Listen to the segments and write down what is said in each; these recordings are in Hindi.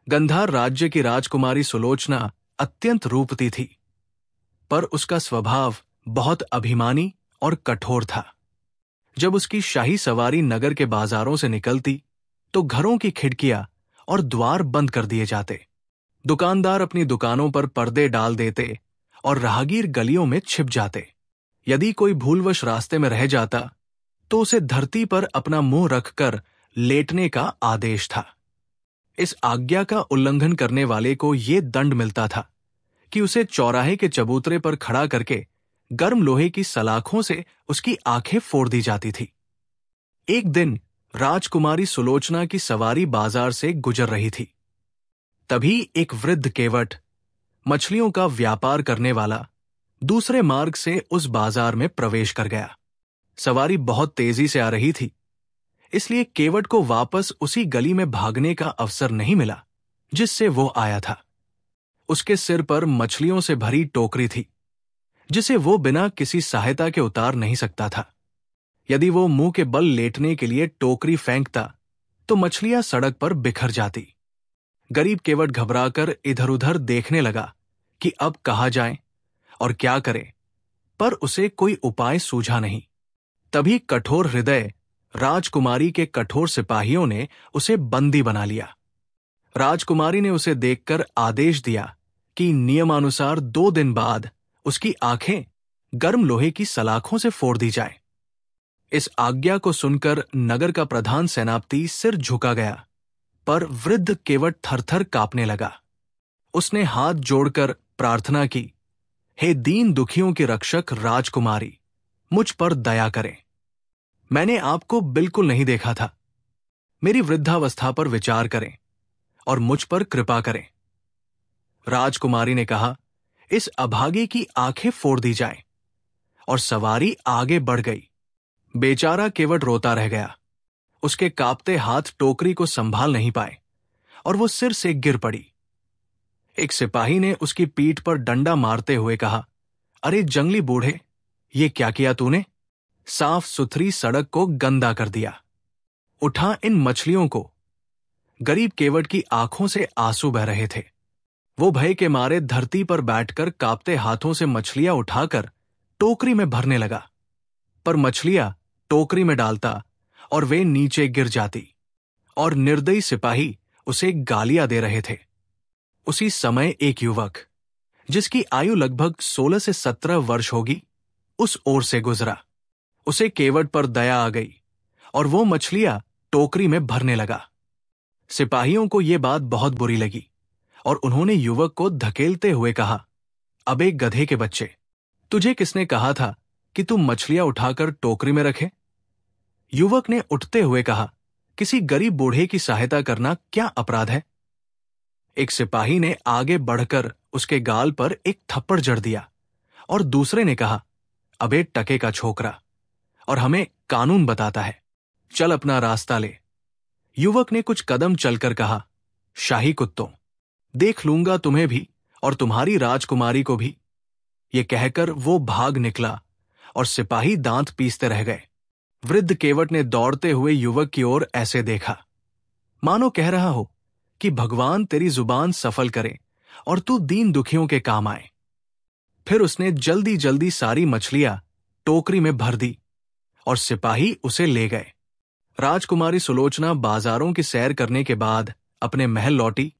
गंधार राज्य की राजकुमारी सुलोचना अत्यंत रूपवती थी, पर उसका स्वभाव बहुत अभिमानी और कठोर था। जब उसकी शाही सवारी नगर के बाजारों से निकलती तो घरों की खिड़कियां और द्वार बंद कर दिए जाते। दुकानदार अपनी दुकानों पर पर्दे डाल देते और राहगीर गलियों में छिप जाते। यदि कोई भूलवश रास्ते में रह जाता तो उसे धरती पर अपना मुंह रखकर लेटने का आदेश था। इस आज्ञा का उल्लंघन करने वाले को यह दंड मिलता था कि उसे चौराहे के चबूतरे पर खड़ा करके गर्म लोहे की सलाखों से उसकी आंखें फोड़ दी जाती थी। एक दिन राजकुमारी सुलोचना की सवारी बाजार से गुजर रही थी। तभी एक वृद्ध केवट, मछलियों का व्यापार करने वाला, दूसरे मार्ग से उस बाजार में प्रवेश कर गया। सवारी बहुत तेजी से आ रही थी, इसलिए केवट को वापस उसी गली में भागने का अवसर नहीं मिला जिससे वो आया था। उसके सिर पर मछलियों से भरी टोकरी थी, जिसे वो बिना किसी सहायता के उतार नहीं सकता था। यदि वो मुंह के बल लेटने के लिए टोकरी फेंकता तो मछलियां सड़क पर बिखर जाती। गरीब केवट घबराकर इधर उधर देखने लगा कि अब कहाँ जाए और क्या करे, पर उसे कोई उपाय सूझा नहीं। तभी कठोर हृदय राजकुमारी के कठोर सिपाहियों ने उसे बंदी बना लिया। राजकुमारी ने उसे देखकर आदेश दिया कि नियमानुसार 2 दिन बाद उसकी आंखें गर्म लोहे की सलाखों से फोड़ दी जाए। इस आज्ञा को सुनकर नगर का प्रधान सेनापति सिर झुका गया, पर वृद्ध केवट थरथर कांपने लगा। उसने हाथ जोड़कर प्रार्थना की, हे दीन दुखियों की रक्षक राजकुमारी, मुझ पर दया करें। मैंने आपको बिल्कुल नहीं देखा था। मेरी वृद्धावस्था पर विचार करें और मुझ पर कृपा करें। राजकुमारी ने कहा, इस अभागे की आंखें फोड़ दी जाएं, और सवारी आगे बढ़ गई। बेचारा केवट रोता रह गया। उसके कांपते हाथ टोकरी को संभाल नहीं पाए और वो सिर से गिर पड़ी। एक सिपाही ने उसकी पीठ पर डंडा मारते हुए कहा, अरे जंगली बूढ़े, ये क्या किया तूने? साफ सुथरी सड़क को गंदा कर दिया। उठा इन मछलियों को। गरीब केवट की आंखों से आंसू बह रहे थे। वो भय के मारे धरती पर बैठकर कांपते हाथों से मछलियां उठाकर टोकरी में भरने लगा, पर मछलियां टोकरी में डालता और वे नीचे गिर जाती, और निर्दयी सिपाही उसे गालियां दे रहे थे। उसी समय एक युवक, जिसकी आयु लगभग 16 से 17 वर्ष होगी, उस ओर से गुजरा। उसे केवट पर दया आ गई और वो मछलियां टोकरी में भरने लगा। सिपाहियों को यह बात बहुत बुरी लगी और उन्होंने युवक को धकेलते हुए कहा, अबे गधे के बच्चे, तुझे किसने कहा था कि तू मछलियां उठाकर टोकरी में रखे? युवक ने उठते हुए कहा, किसी गरीब बूढ़े की सहायता करना क्या अपराध है? एक सिपाही ने आगे बढ़कर उसके गाल पर एक थप्पड़ जड़ दिया और दूसरे ने कहा, अबे टके का छोकरा, और हमें कानून बताता है, चल अपना रास्ता ले। युवक ने कुछ कदम चलकर कहा, शाही कुत्तों, देख लूंगा तुम्हें भी और तुम्हारी राजकुमारी को भी। ये कहकर वो भाग निकला और सिपाही दांत पीसते रह गए। वृद्ध केवट ने दौड़ते हुए युवक की ओर ऐसे देखा, मानो कह रहा हो कि भगवान तेरी जुबान सफल करे और तू दीन दुखियों के काम आए। फिर उसने जल्दी जल्दी सारी मछलियां टोकरी में भर दी और सिपाही उसे ले गए। राजकुमारी सुलोचना बाजारों की सैर करने के बाद अपने महल लौटी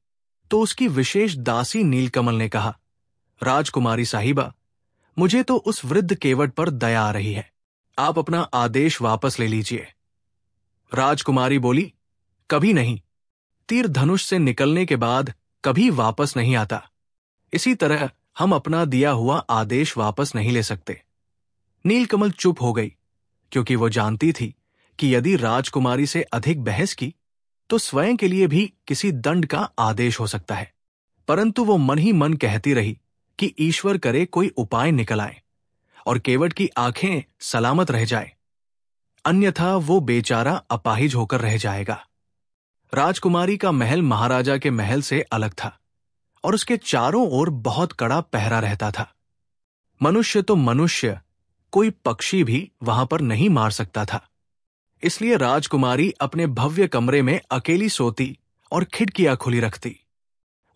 तो उसकी विशेष दासी नीलकमल ने कहा, राजकुमारी साहिबा, मुझे तो उस वृद्ध केवट पर दया आ रही है, आप अपना आदेश वापस ले लीजिए। राजकुमारी बोली, कभी नहीं। तीर धनुष से निकलने के बाद कभी वापस नहीं आता। इसी तरह हम अपना दिया हुआ आदेश वापस नहीं ले सकते। नीलकमल चुप हो गई, क्योंकि वो जानती थी कि यदि राजकुमारी से अधिक बहस की तो स्वयं के लिए भी किसी दंड का आदेश हो सकता है। परंतु वो मन ही मन कहती रही कि ईश्वर करे कोई उपाय निकल आए और केवट की आंखें सलामत रह जाए, अन्यथा वो बेचारा अपाहिज होकर रह जाएगा। राजकुमारी का महल महाराजा के महल से अलग था और उसके चारों ओर बहुत कड़ा पहरा रहता था। मनुष्य तो मनुष्य, कोई पक्षी भी वहां पर नहीं मार सकता था। इसलिए राजकुमारी अपने भव्य कमरे में अकेली सोती और खिड़कियां खुली रखती।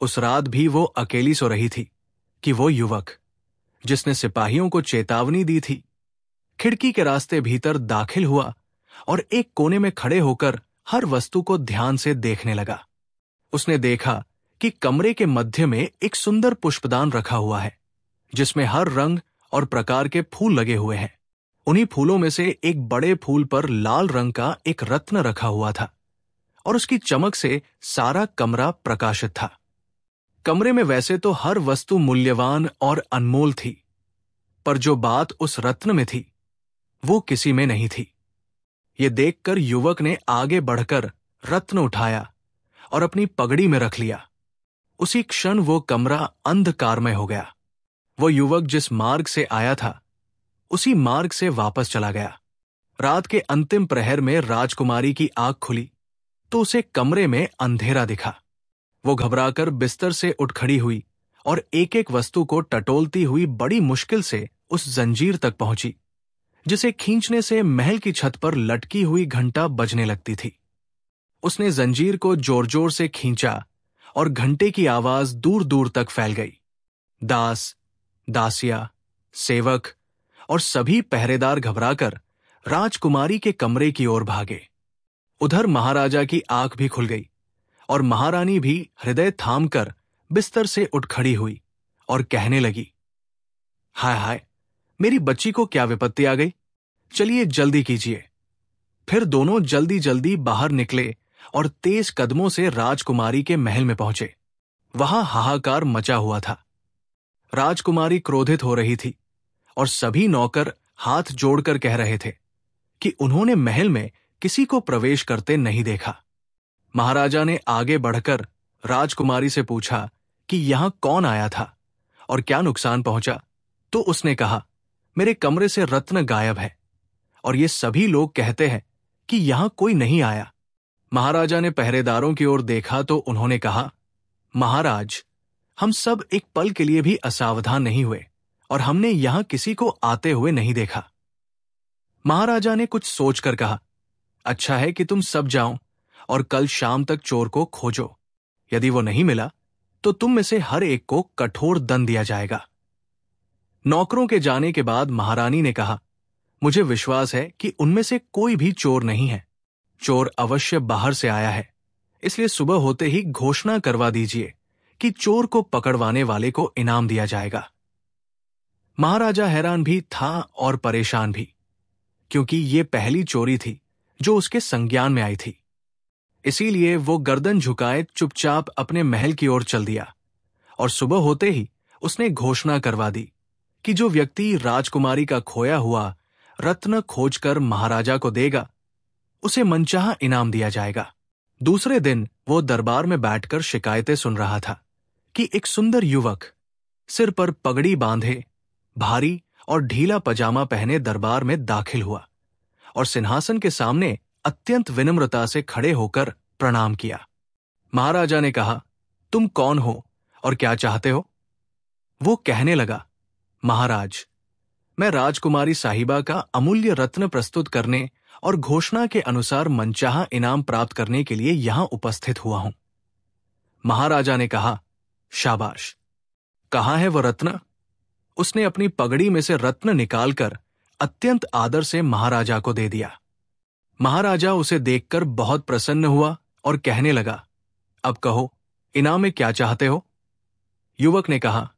उस रात भी वो अकेली सो रही थी कि वो युवक, जिसने सिपाहियों को चेतावनी दी थी, खिड़की के रास्ते भीतर दाखिल हुआ और एक कोने में खड़े होकर हर वस्तु को ध्यान से देखने लगा। उसने देखा कि कमरे के मध्य में एक सुंदर पुष्पदान रखा हुआ है, जिसमें हर रंग और प्रकार के फूल लगे हुए हैं। उन्हीं फूलों में से एक बड़े फूल पर लाल रंग का एक रत्न रखा हुआ था और उसकी चमक से सारा कमरा प्रकाशित था। कमरे में वैसे तो हर वस्तु मूल्यवान और अनमोल थी, पर जो बात उस रत्न में थी वो किसी में नहीं थी। ये देखकर युवक ने आगे बढ़कर रत्न उठाया और अपनी पगड़ी में रख लिया। उसी क्षण वो कमरा अंधकारमय हो गया। वो युवक जिस मार्ग से आया था उसी मार्ग से वापस चला गया। रात के अंतिम प्रहर में राजकुमारी की आंख खुली तो उसे कमरे में अंधेरा दिखा। वो घबराकर बिस्तर से उठ खड़ी हुई और एक एक वस्तु को टटोलती हुई बड़ी मुश्किल से उस जंजीर तक पहुंची, जिसे खींचने से महल की छत पर लटकी हुई घंटा बजने लगती थी। उसने जंजीर को जोर जोर से खींचा और घंटे की आवाज दूर दूर तक फैल गई। दास, दासिया, सेवक और सभी पहरेदार घबराकर राजकुमारी के कमरे की ओर भागे। उधर महाराजा की आंख भी खुल गई और महारानी भी हृदय थामकर बिस्तर से उठ खड़ी हुई और कहने लगी, हाय हाय, मेरी बच्ची को क्या विपत्ति आ गई? चलिए जल्दी कीजिए। फिर दोनों जल्दी जल्दी बाहर निकले और तेज कदमों से राजकुमारी के महल में पहुंचे। वहां हाहाकार मचा हुआ था। राजकुमारी क्रोधित हो रही थी और सभी नौकर हाथ जोड़कर कह रहे थे कि उन्होंने महल में किसी को प्रवेश करते नहीं देखा। महाराजा ने आगे बढ़कर राजकुमारी से पूछा कि यहां कौन आया था और क्या नुकसान पहुंचा, तो उसने कहा, मेरे कमरे से रत्न गायब है और ये सभी लोग कहते हैं कि यहां कोई नहीं आया। महाराजा ने पहरेदारों की ओर देखा तो उन्होंने कहा, महाराज, हम सब एक पल के लिए भी असावधान नहीं हुए और हमने यहां किसी को आते हुए नहीं देखा। महाराजा ने कुछ सोचकर कहा, अच्छा है कि तुम सब जाओ और कल शाम तक चोर को खोजो। यदि वो नहीं मिला तो तुम में से हर एक को कठोर दंड दिया जाएगा। नौकरों के जाने के बाद महारानी ने कहा, मुझे विश्वास है कि उनमें से कोई भी चोर नहीं है। चोर अवश्य बाहर से आया है, इसलिए सुबह होते ही घोषणा करवा दीजिए कि चोर को पकड़वाने वाले को इनाम दिया जाएगा। महाराजा हैरान भी था और परेशान भी, क्योंकि ये पहली चोरी थी जो उसके संज्ञान में आई थी। इसीलिए वो गर्दन झुकाए चुपचाप अपने महल की ओर चल दिया और सुबह होते ही उसने घोषणा करवा दी कि जो व्यक्ति राजकुमारी का खोया हुआ रत्न खोजकर महाराजा को देगा उसे मनचाहा इनाम दिया जाएगा। दूसरे दिन वो दरबार में बैठकर शिकायतें सुन रहा था कि एक सुंदर युवक सिर पर पगड़ी बांधे, भारी और ढीला पजामा पहने दरबार में दाखिल हुआ और सिंहासन के सामने अत्यंत विनम्रता से खड़े होकर प्रणाम किया। महाराजा ने कहा, तुम कौन हो और क्या चाहते हो? वो कहने लगा, महाराज, मैं राजकुमारी साहिबा का अमूल्य रत्न प्रस्तुत करने और घोषणा के अनुसार मनचाहा इनाम प्राप्त करने के लिए यहां उपस्थित हुआ हूं। महाराजा ने कहा, शाबाश, कहां है वह रत्न? उसने अपनी पगड़ी में से रत्न निकालकर अत्यंत आदर से महाराजा को दे दिया। महाराजा उसे देखकर बहुत प्रसन्न हुआ और कहने लगा, अब कहो, इनाम में क्या चाहते हो? युवक ने कहा,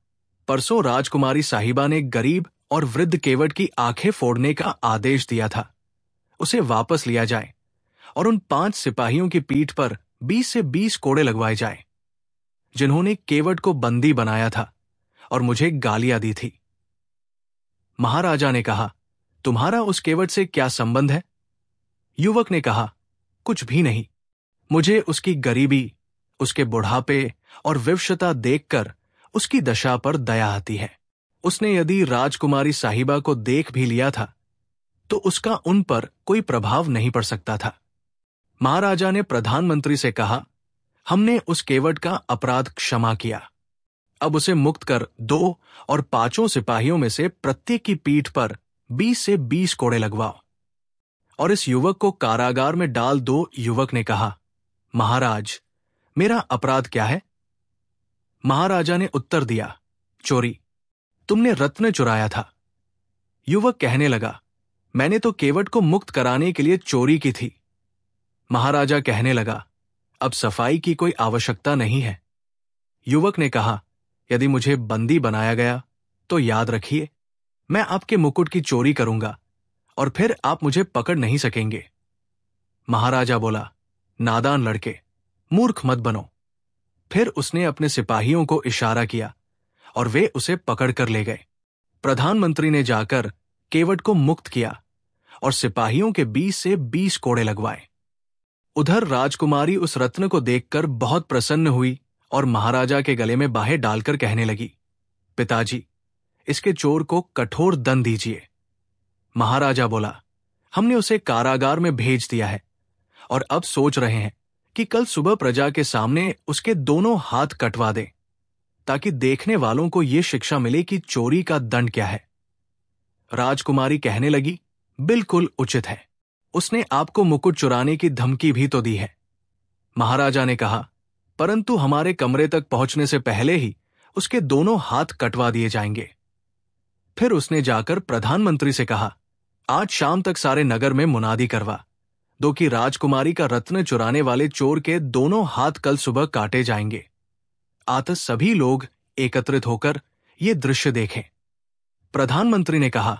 परसों राजकुमारी साहिबा ने गरीब और वृद्ध केवट की आंखें फोड़ने का आदेश दिया था, उसे वापस लिया जाए और उन 5 सिपाहियों की पीठ पर 20 से 20 कोड़े लगवाए जाए, जिन्होंने केवट को बंदी बनाया था और मुझे गालियां दी थी। महाराजा ने कहा, तुम्हारा उस केवट से क्या संबंध है? युवक ने कहा, कुछ भी नहीं। मुझे उसकी गरीबी, उसके बुढ़ापे और विवशता देखकर उसकी दशा पर दया आती है। उसने यदि राजकुमारी साहिबा को देख भी लिया था तो उसका उन पर कोई प्रभाव नहीं पड़ सकता था। महाराजा ने प्रधानमंत्री से कहा, हमने उस केवट का अपराध क्षमा किया, अब उसे मुक्त कर 2 और 5 सिपाहियों में से प्रत्येक की पीठ पर 20 से 20 कोड़े लगवाओ और इस युवक को कारागार में डाल दो। युवक ने कहा, महाराज, मेरा अपराध क्या है? महाराजा ने उत्तर दिया, चोरी। तुमने रत्न चुराया था। युवक कहने लगा, मैंने तो केवट को मुक्त कराने के लिए चोरी की थी। महाराजा कहने लगा, अब सफाई की कोई आवश्यकता नहीं है। युवक ने कहा, यदि मुझे बंदी बनाया गया तो याद रखिए, मैं आपके मुकुट की चोरी करूंगा और फिर आप मुझे पकड़ नहीं सकेंगे। महाराजा बोला, नादान लड़के, मूर्ख मत बनो। फिर उसने अपने सिपाहियों को इशारा किया और वे उसे पकड़कर ले गए। प्रधानमंत्री ने जाकर केवट को मुक्त किया और सिपाहियों के 20 से 20 कोड़े लगवाए। उधर राजकुमारी उस रत्न को देखकर बहुत प्रसन्न हुई और महाराजा के गले में बाहें डालकर कहने लगी, पिताजी, इसके चोर को कठोर दंड दीजिए। महाराजा बोला, हमने उसे कारागार में भेज दिया है और अब सोच रहे हैं कि कल सुबह प्रजा के सामने उसके दोनों हाथ कटवा दें, ताकि देखने वालों को यह शिक्षा मिले कि चोरी का दंड क्या है। राजकुमारी कहने लगी, बिल्कुल उचित है। उसने आपको मुकुट चुराने की धमकी भी तो दी है। महाराजा ने कहा, परंतु हमारे कमरे तक पहुंचने से पहले ही उसके दोनों हाथ कटवा दिए जाएंगे। फिर उसने जाकर प्रधानमंत्री से कहा, आज शाम तक सारे नगर में मुनादी करवा दो कि राजकुमारी का रत्न चुराने वाले चोर के दोनों हाथ कल सुबह काटे जाएंगे। अतः सभी लोग एकत्रित होकर ये दृश्य देखें। प्रधानमंत्री ने कहा,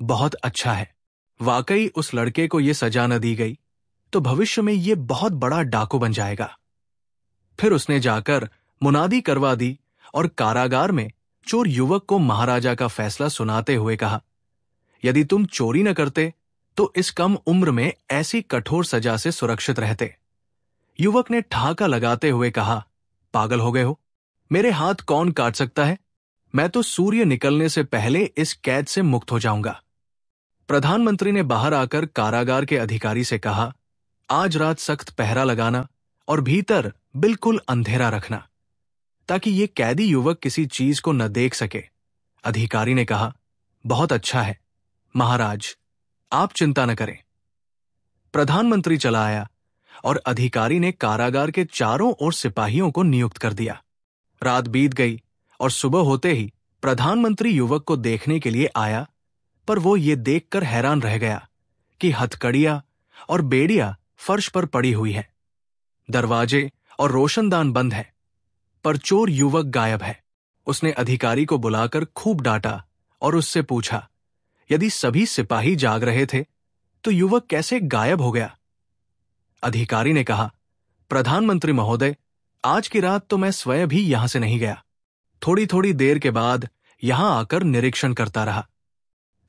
बहुत अच्छा है। वाकई उस लड़के को ये सजा न दी गई तो भविष्य में ये बहुत बड़ा डाकू बन जाएगा। फिर उसने जाकर मुनादी करवा दी और कारागार में चोर युवक को महाराजा का फैसला सुनाते हुए कहा, यदि तुम चोरी न करते तो इस कम उम्र में ऐसी कठोर सजा से सुरक्षित रहते। युवक ने ठहाका लगाते हुए कहा, पागल हो गए हो? मेरे हाथ कौन काट सकता है? मैं तो सूर्य निकलने से पहले इस कैद से मुक्त हो जाऊंगा। प्रधानमंत्री ने बाहर आकर कारागार के अधिकारी से कहा, आज रात सख्त पहरा लगाना और भीतर बिल्कुल अंधेरा रखना, ताकि ये कैदी युवक किसी चीज को न देख सके। अधिकारी ने कहा, बहुत अच्छा है महाराज, आप चिंता न करें। प्रधानमंत्री चला आया और अधिकारी ने कारागार के चारों ओर सिपाहियों को नियुक्त कर दिया। रात बीत गई और सुबह होते ही प्रधानमंत्री युवक को देखने के लिए आया, पर वो ये देखकर हैरान रह गया कि हथकड़ियां और बेड़ियां फर्श पर पड़ी हुई है, दरवाजे और रोशनदान बंद है, पर चोर युवक गायब है। उसने अधिकारी को बुलाकर खूब डांटा और उससे पूछा, यदि सभी सिपाही जाग रहे थे तो युवक कैसे गायब हो गया? अधिकारी ने कहा, प्रधानमंत्री महोदय, आज की रात तो मैं स्वयं भी यहां से नहीं गया। थोड़ी थोड़ी देर के बाद यहां आकर निरीक्षण करता रहा।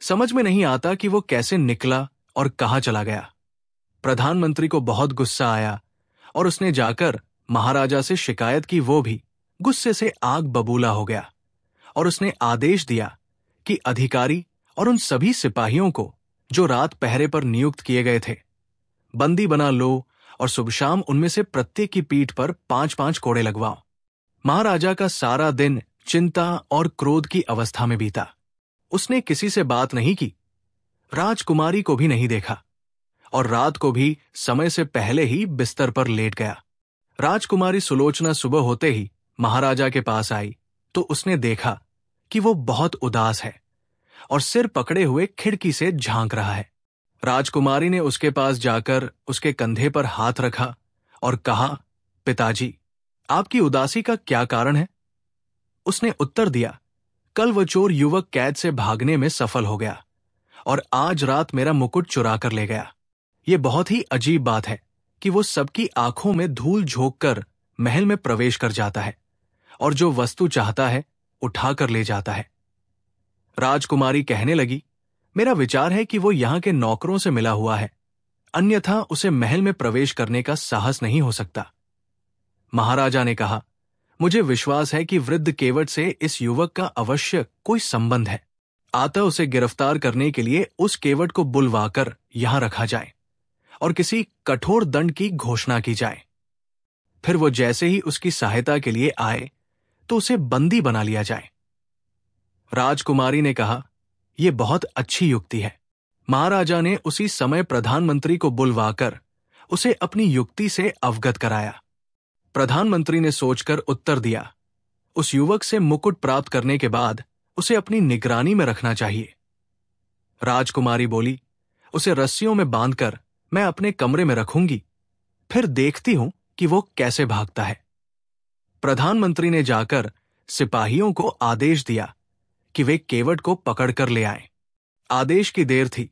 समझ में नहीं आता कि वो कैसे निकला और कहां चला गया। प्रधानमंत्री को बहुत गुस्सा आया और उसने जाकर महाराजा से शिकायत की। वो भी गुस्से से आग बबूला हो गया और उसने आदेश दिया कि अधिकारी और उन सभी सिपाहियों को जो रात पहरे पर नियुक्त किए गए थे, बंदी बना लो और सुबह शाम उनमें से प्रत्येक की पीठ पर 5-5 कोड़े लगवाओ। महाराजा का सारा दिन चिंता और क्रोध की अवस्था में बीता। उसने किसी से बात नहीं की, राजकुमारी को भी नहीं देखा और रात को भी समय से पहले ही बिस्तर पर लेट गया। राजकुमारी सुलोचना सुबह होते ही महाराजा के पास आई तो उसने देखा कि वो बहुत उदास है और सिर पकड़े हुए खिड़की से झांक रहा है। राजकुमारी ने उसके पास जाकर उसके कंधे पर हाथ रखा और कहा, पिताजी, आपकी उदासी का क्या कारण है? उसने उत्तर दिया, कल वह चोर युवक कैद से भागने में सफल हो गया और आज रात मेरा मुकुट चुरा कर ले गया। ये बहुत ही अजीब बात है कि वो सबकी आंखों में धूल झोंक कर महल में प्रवेश कर जाता है और जो वस्तु चाहता है उठाकर ले जाता है। राजकुमारी कहने लगी, मेरा विचार है कि वो यहां के नौकरों से मिला हुआ है, अन्यथा उसे महल में प्रवेश करने का साहस नहीं हो सकता। महाराजा ने कहा, मुझे विश्वास है कि वृद्ध केवट से इस युवक का अवश्य कोई संबंध है। अतः उसे गिरफ्तार करने के लिए उस केवट को बुलवाकर यहां रखा जाए और किसी कठोर दंड की घोषणा की जाए। फिर वो जैसे ही उसकी सहायता के लिए आए तो उसे बंदी बना लिया जाए। राजकुमारी ने कहा, यह बहुत अच्छी युक्ति है। महाराजा ने उसी समय प्रधानमंत्री को बुलवाकर उसे अपनी युक्ति से अवगत कराया। प्रधानमंत्री ने सोचकर उत्तर दिया, उस युवक से मुकुट प्राप्त करने के बाद उसे अपनी निगरानी में रखना चाहिए। राजकुमारी बोली, उसे रस्सियों में बांधकर मैं अपने कमरे में रखूंगी, फिर देखती हूं कि वो कैसे भागता है। प्रधानमंत्री ने जाकर सिपाहियों को आदेश दिया कि वे केवट को पकड़कर ले आएं। आदेश की देर थी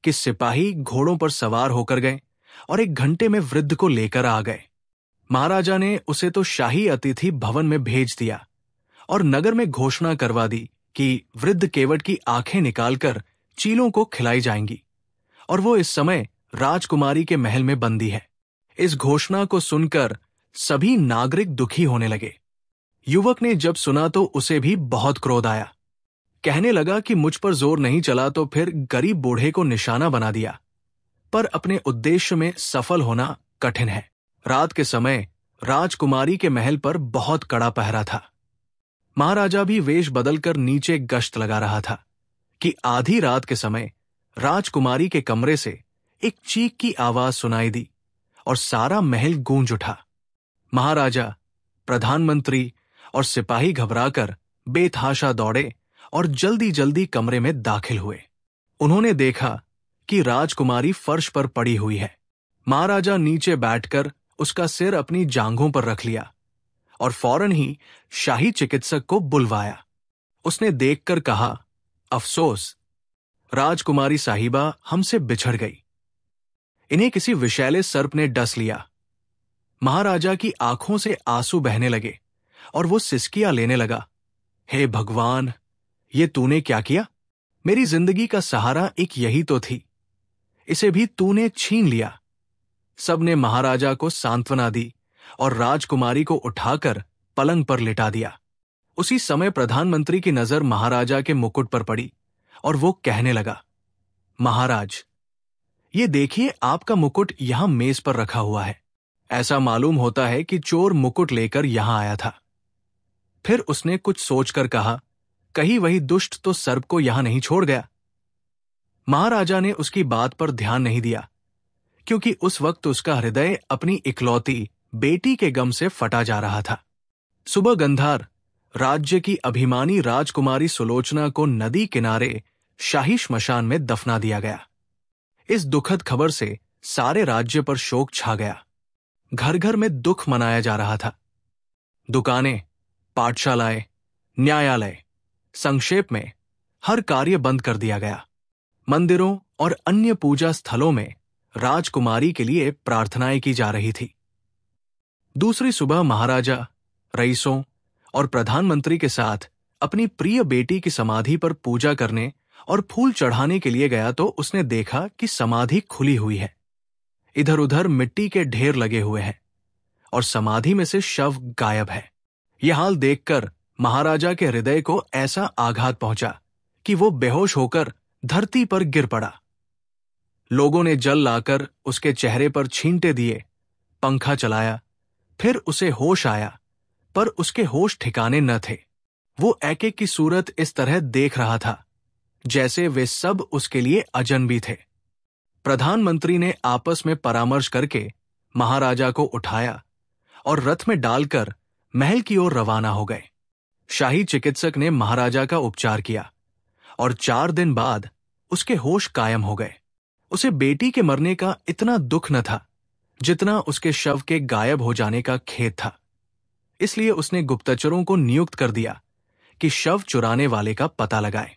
कि सिपाही घोड़ों पर सवार होकर गए और 1 घंटे में वृद्ध को लेकर आ गए। महाराजा ने उसे तो शाही अतिथि भवन में भेज दिया और नगर में घोषणा करवा दी कि वृद्ध केवट की आंखें निकालकर चीलों को खिलाई जाएंगी और वो इस समय राजकुमारी के महल में बंदी है। इस घोषणा को सुनकर सभी नागरिक दुखी होने लगे। युवक ने जब सुना तो उसे भी बहुत क्रोध आया। कहने लगा कि मुझ पर जोर नहीं चला तो फिर गरीब बूढ़े को निशाना बना दिया, पर अपने उद्देश्य में सफल होना कठिन है। रात के समय राजकुमारी के महल पर बहुत कड़ा पहरा था। महाराजा भी वेश बदलकर नीचे गश्त लगा रहा था कि आधी रात के समय राजकुमारी के कमरे से एक चीख की आवाज सुनाई दी और सारा महल गूंज उठा। महाराजा, प्रधानमंत्री और सिपाही घबराकर बेतहाशा दौड़े और जल्दी जल्दी कमरे में दाखिल हुए। उन्होंने देखा कि राजकुमारी फर्श पर पड़ी हुई है। महाराजा नीचे बैठकर उसका सिर अपनी जांघों पर रख लिया और फौरन ही शाही चिकित्सक को बुलवाया। उसने देखकर कहा, अफसोस, राजकुमारी साहिबा हमसे बिछड़ गई। इन्हें किसी विषैले सर्प ने डस लिया। महाराजा की आंखों से आंसू बहने लगे और वो सिसकियां लेने लगा, हे भगवान, ये तूने क्या किया? मेरी जिंदगी का सहारा एक यही तो थी, इसे भी तूने छीन लिया। सबने महाराजा को सांत्वना दी और राजकुमारी को उठाकर पलंग पर लिटा दिया। उसी समय प्रधानमंत्री की नजर महाराजा के मुकुट पर पड़ी और वो कहने लगा, महाराज, ये देखिए, आपका मुकुट यहां मेज पर रखा हुआ है। ऐसा मालूम होता है कि चोर मुकुट लेकर यहां आया था। फिर उसने कुछ सोचकर कहा, कहीं वही दुष्ट तो सर्प को यहां नहीं छोड़ गया। महाराजा ने उसकी बात पर ध्यान नहीं दिया, क्योंकि उस वक्त उसका हृदय अपनी इकलौती बेटी के गम से फटा जा रहा था। सुबह गंधार राज्य की अभिमानी राजकुमारी सुलोचना को नदी किनारे शाही श्मशान में दफना दिया गया। इस दुखद खबर से सारे राज्य पर शोक छा गया। घर घर में दुख मनाया जा रहा था। दुकानें, पाठशालाएं, न्यायालय, संक्षेप में हर कार्य बंद कर दिया गया। मंदिरों और अन्य पूजा स्थलों में राजकुमारी के लिए प्रार्थनाएं की जा रही थी। दूसरी सुबह महाराजा रईसों और प्रधानमंत्री के साथ अपनी प्रिय बेटी की समाधि पर पूजा करने और फूल चढ़ाने के लिए गया तो उसने देखा कि समाधि खुली हुई है। इधर उधर मिट्टी के ढेर लगे हुए हैं और समाधि में से शव गायब है। यह हाल देखकर महाराजा के हृदय को ऐसा आघात पहुंचा कि वो बेहोश होकर धरती पर गिर पड़ा। लोगों ने जल लाकर उसके चेहरे पर छींटे दिए, पंखा चलाया, फिर उसे होश आया, पर उसके होश ठिकाने न थे। वो एक एक की सूरत इस तरह देख रहा था जैसे वे सब उसके लिए अजनबी थे। प्रधानमंत्री ने आपस में परामर्श करके महाराजा को उठाया और रथ में डालकर महल की ओर रवाना हो गए। शाही चिकित्सक ने महाराजा का उपचार किया और 4 दिन बाद उसके होश कायम हो गए। उसे बेटी के मरने का इतना दुख न था जितना उसके शव के गायब हो जाने का खेद था। इसलिए उसने गुप्तचरों को नियुक्त कर दिया कि शव चुराने वाले का पता लगाएं।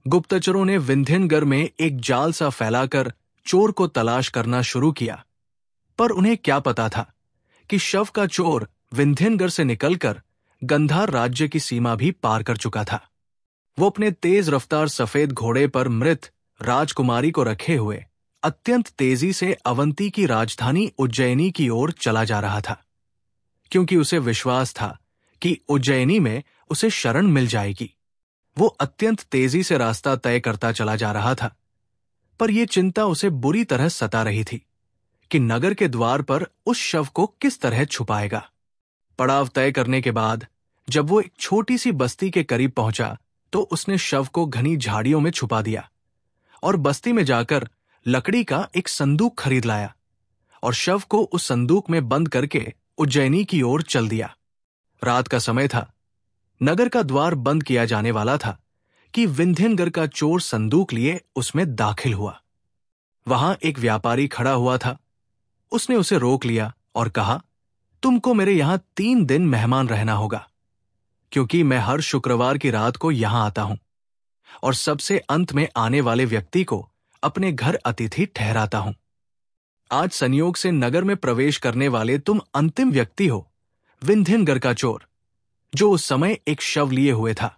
गुप्तचरों ने विंध्यनगर में एक जाल सा फैलाकर चोर को तलाश करना शुरू किया, पर उन्हें क्या पता था कि शव का चोर विंध्यनगर से निकलकर गंधार राज्य की सीमा भी पार कर चुका था। वो अपने तेज रफ्तार सफेद घोड़े पर मृत राजकुमारी को रखे हुए अत्यंत तेजी से अवंती की राजधानी उज्जैनी की ओर चला जा रहा था, क्योंकि उसे विश्वास था कि उज्जैनी में उसे शरण मिल जाएगी। वो अत्यंत तेजी से रास्ता तय करता चला जा रहा था, पर यह चिंता उसे बुरी तरह सता रही थी कि नगर के द्वार पर उस शव को किस तरह छुपाएगा। पड़ाव तय करने के बाद जब वो एक छोटी सी बस्ती के करीब पहुंचा तो उसने शव को घनी झाड़ियों में छुपा दिया और बस्ती में जाकर लकड़ी का एक संदूक खरीद लाया और शव को उस संदूक में बंद करके उज्जैनी की ओर चल दिया। रात का समय था नगर का द्वार बंद किया जाने वाला था कि विंध्यनगर का चोर संदूक लिए उसमें दाखिल हुआ। वहां एक व्यापारी खड़ा हुआ था। उसने उसे रोक लिया और कहा, तुमको मेरे यहां 3 दिन मेहमान रहना होगा, क्योंकि मैं हर शुक्रवार की रात को यहां आता हूं और सबसे अंत में आने वाले व्यक्ति को अपने घर अतिथि ठहराता हूं। आज संयोग से नगर में प्रवेश करने वाले तुम अंतिम व्यक्ति हो, विंध्यनगर का चोर, जो उस समय एक शव लिए हुए था।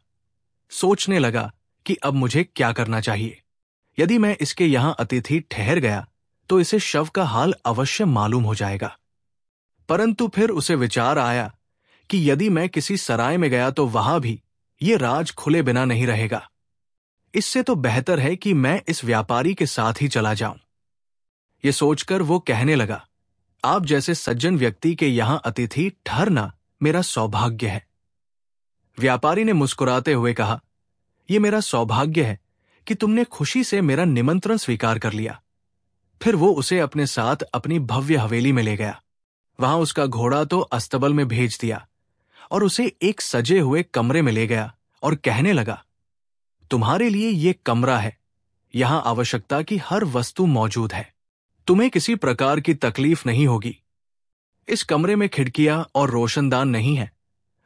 सोचने लगा कि अब मुझे क्या करना चाहिए। यदि मैं इसके यहां अतिथि ठहर गया तो इसे शव का हाल अवश्य मालूम हो जाएगा। परंतु फिर उसे विचार आया कि यदि मैं किसी सराय में गया तो वहां भी ये राज खुले बिना नहीं रहेगा। इससे तो बेहतर है कि मैं इस व्यापारी के साथ ही चला जाऊं। ये सोचकर वो कहने लगा, आप जैसे सज्जन व्यक्ति के यहां अतिथि ठहरना मेरा सौभाग्य है। व्यापारी ने मुस्कुराते हुए कहा, यह मेरा सौभाग्य है कि तुमने खुशी से मेरा निमंत्रण स्वीकार कर लिया। फिर वो उसे अपने साथ अपनी भव्य हवेली में ले गया। वहां उसका घोड़ा तो अस्तबल में भेज दिया और उसे एक सजे हुए कमरे में ले गया और कहने लगा, तुम्हारे लिए ये कमरा है। यहां आवश्यकता की हर वस्तु मौजूद है। तुम्हें किसी प्रकार की तकलीफ नहीं होगी। इस कमरे में खिड़कियां और रोशनदान नहीं है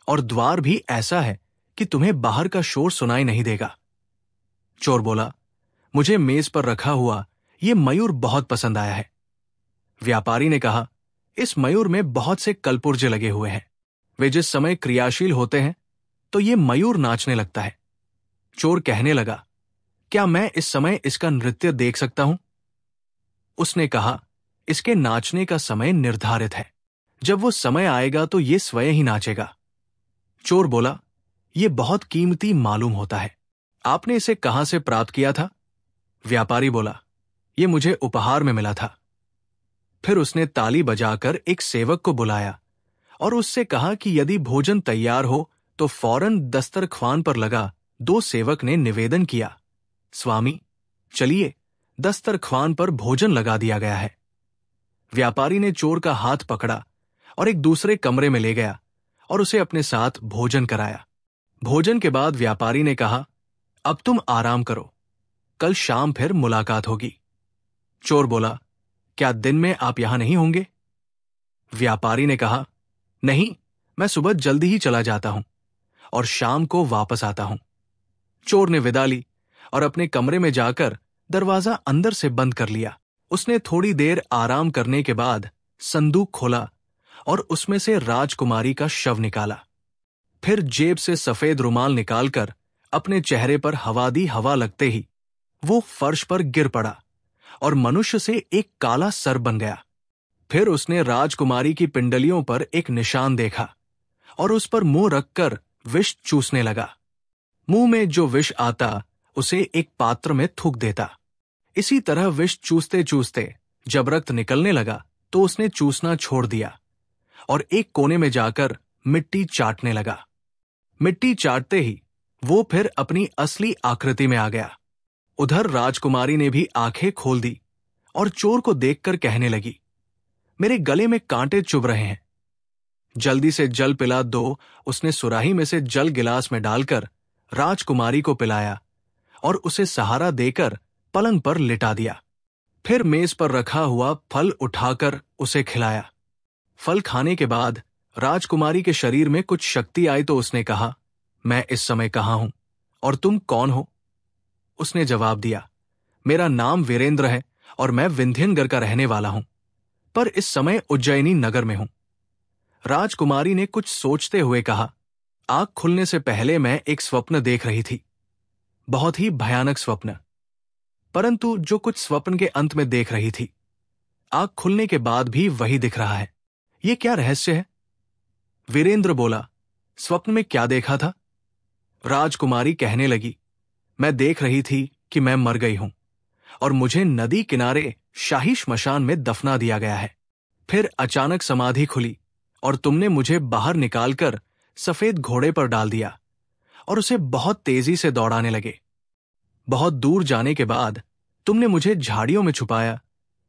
और द्वार भी ऐसा है कि तुम्हें बाहर का शोर सुनाई नहीं देगा। चोर बोला, मुझे मेज पर रखा हुआ ये मयूर बहुत पसंद आया है। व्यापारी ने कहा, इस मयूर में बहुत से कलपुर्जे लगे हुए हैं। वे जिस समय क्रियाशील होते हैं तो ये मयूर नाचने लगता है। चोर कहने लगा, क्या मैं इस समय इसका नृत्य देख सकता हूं? उसने कहा, इसके नाचने का समय निर्धारित है। जब वो समय आएगा तो ये स्वयं ही नाचेगा। चोर बोला, ये बहुत कीमती मालूम होता है। आपने इसे कहां से प्राप्त किया था? व्यापारी बोला, ये मुझे उपहार में मिला था। फिर उसने ताली बजाकर एक सेवक को बुलाया और उससे कहा कि यदि भोजन तैयार हो तो फौरन दस्तरख्वान पर लगा। 2 सेवक ने निवेदन किया, स्वामी चलिए, दस्तरख्वान पर भोजन लगा दिया गया है। व्यापारी ने चोर का हाथ पकड़ा और एक दूसरे कमरे में ले गया और उसे अपने साथ भोजन कराया। भोजन के बाद व्यापारी ने कहा, अब तुम आराम करो, कल शाम फिर मुलाकात होगी। चोर बोला, क्या दिन में आप यहां नहीं होंगे? व्यापारी ने कहा, नहीं, मैं सुबह जल्दी ही चला जाता हूं और शाम को वापस आता हूं। चोर ने विदा ली और अपने कमरे में जाकर दरवाजा अंदर से बंद कर लिया। उसने थोड़ी देर आराम करने के बाद संदूक खोला और उसमें से राजकुमारी का शव निकाला। फिर जेब से सफेद रुमाल निकालकर अपने चेहरे पर हवा दी। हवा लगते ही वो फर्श पर गिर पड़ा और मनुष्य से एक काला सर बन गया। फिर उसने राजकुमारी की पिंडलियों पर एक निशान देखा और उस पर मुंह रखकर विष चूसने लगा। मुंह में जो विष आता उसे एक पात्र में थूक देता। इसी तरह विष चूसते चूसते जब रक्त निकलने लगा तो उसने चूसना छोड़ दिया और एक कोने में जाकर मिट्टी चाटने लगा। मिट्टी चाटते ही वो फिर अपनी असली आकृति में आ गया। उधर राजकुमारी ने भी आंखें खोल दी और चोर को देखकर कहने लगी, मेरे गले में कांटे चुभ रहे हैं, जल्दी से जल पिला दो। उसने सुराही में से जल गिलास में डालकर राजकुमारी को पिलाया और उसे सहारा देकर पलंग पर लिटा दिया। फिर मेज पर रखा हुआ फल उठाकर उसे खिलाया। फल खाने के बाद राजकुमारी के शरीर में कुछ शक्ति आई तो उसने कहा, मैं इस समय कहाँ हूं और तुम कौन हो? उसने जवाब दिया, मेरा नाम वीरेंद्र है और मैं विंध्यनगर का रहने वाला हूं, पर इस समय उज्जैनी नगर में हूं। राजकुमारी ने कुछ सोचते हुए कहा, आंख खुलने से पहले मैं एक स्वप्न देख रही थी, बहुत ही भयानक स्वप्न। परंतु जो कुछ स्वप्न के अंत में देख रही थी, आंख खुलने के बाद भी वही दिख रहा है। ये क्या रहस्य है? वीरेंद्र बोला, स्वप्न में क्या देखा था? राजकुमारी कहने लगी, मैं देख रही थी कि मैं मर गई हूं और मुझे नदी किनारे शाही श्मशान में दफना दिया गया है। फिर अचानक समाधि खुली और तुमने मुझे बाहर निकालकर सफेद घोड़े पर डाल दिया और उसे बहुत तेजी से दौड़ाने लगे। बहुत दूर जाने के बाद तुमने मुझे झाड़ियों में छुपाया,